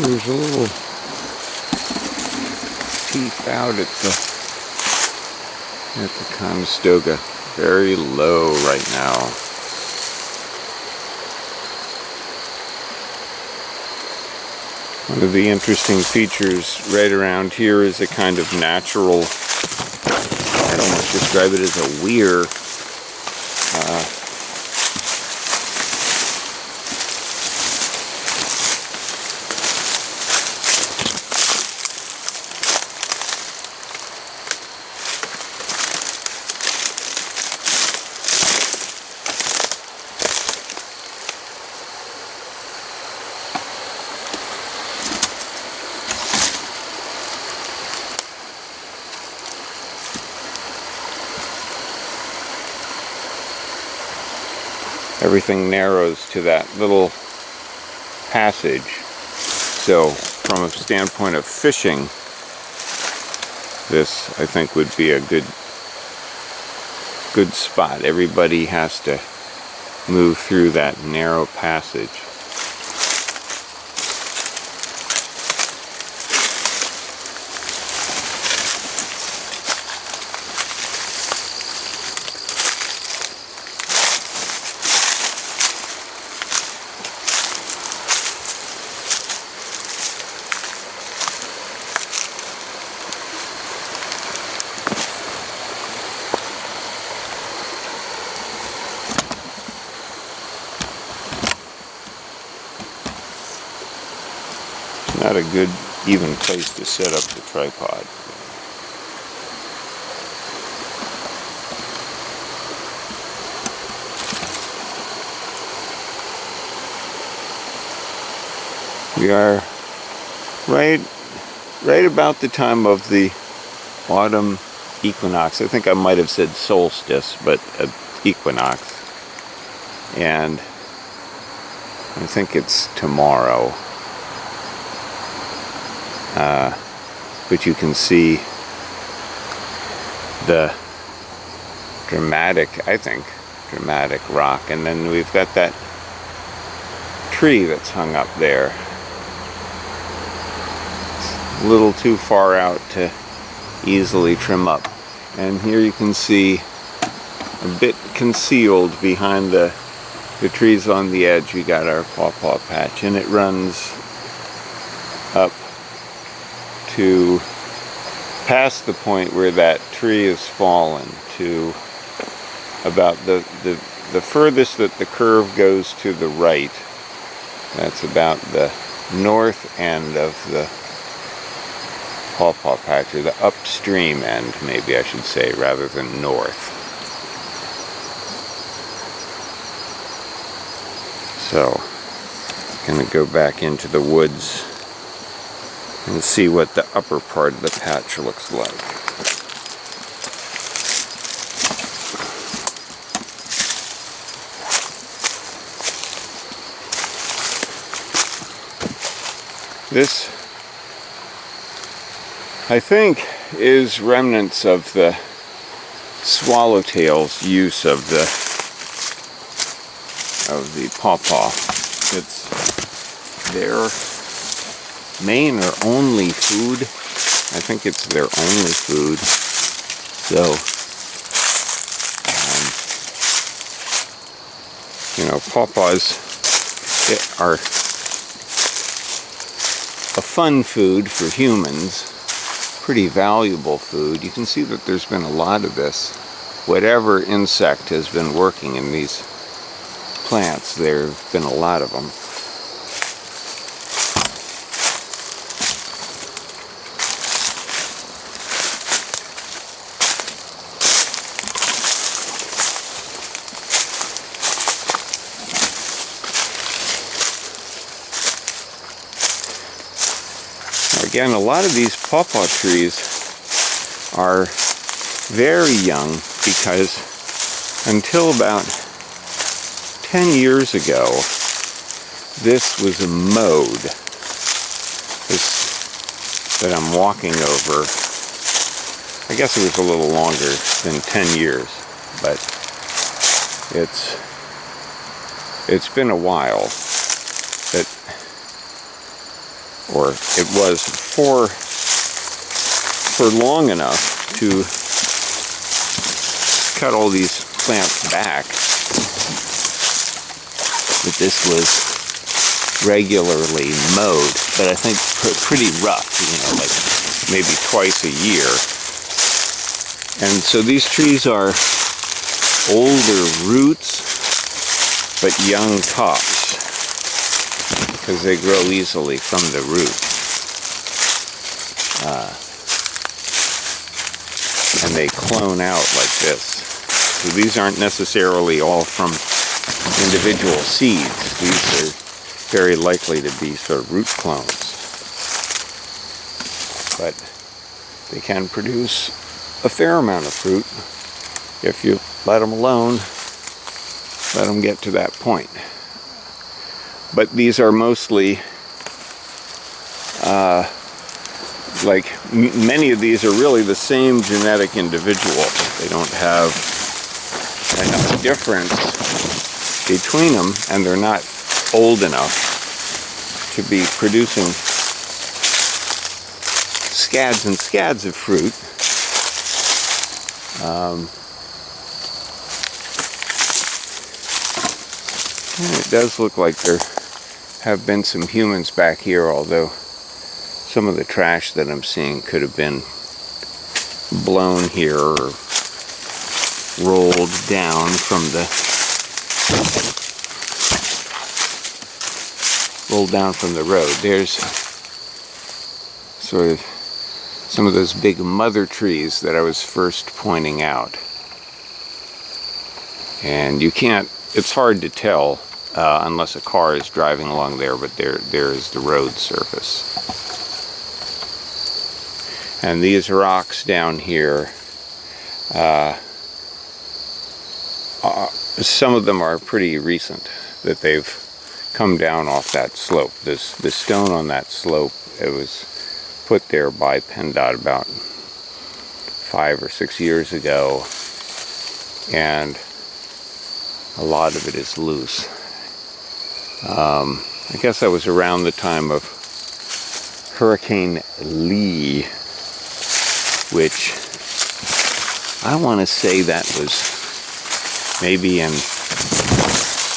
There's a little peep out at the Conestoga. Very low right now. One of the interesting features right around here is a kind of natural, I'd almost describe it as a weir. Everything narrows to that little passage. So from a standpoint of fishing, this I think would be a good spot. Everybody has to move through that narrow passage. Not a good, even place to set up the tripod. We are right about the time of the autumn equinox. I think I might have said solstice, but equinox. And I think it's tomorrow. But you can see the dramatic rock, and then we've got that tree that's hung up there. It's a little too far out to easily trim up, and here you can see a bit concealed behind the trees on the edge. We got our pawpaw patch, and it runs up to past the point where that tree is fallen, to about the furthest that the curve goes to the right. That's about the north end of the pawpaw patch, or the upstream end, maybe I should say, rather than north. So, I'm going to go back into the woods and see what the upper part of the patch looks like. This, I think, is remnants of the swallowtail's use of the pawpaw. It's their main or only food. I think it's their only food. So, you know, pawpaws are a fun food for humans, pretty valuable food. You can see that there's been a lot of this. Whatever insect has been working in these plants, there have been a lot of them. Again, a lot of these pawpaw trees are very young, because until about 10 years ago, this was a mode. This that I'm walking over, I guess it was a little longer than 10 years, but it's been a while. That or it was for long enough to cut all these plants back, that this was regularly mowed, but I think pretty rough, like maybe twice a year. And so these trees are older roots, but young tops, because they grow easily from the root. And they clone out like this. So these aren't necessarily all from individual seeds. These are very likely to be sort of root clones. But they can produce a fair amount of fruit if you let them alone, let them get to that point. But these are mostly, many of these are really the same genetic individual. They don't have enough difference between them, and they're not old enough to be producing scads and scads of fruit. And it does look like there have been some humans back here, although some of the trash that I'm seeing could have been blown here or rolled down from the road. There's sort of some of those big mother trees that I was first pointing out. And you can't, it's hard to tell unless a car is driving along there, but there is the road surface. And these rocks down here, some of them are pretty recent, that they've come down off that slope. The stone on that slope, it was put there by PennDOT about 5 or 6 years ago, and a lot of it is loose. I guess that was around the time of Hurricane Lee, which I want to say that was maybe in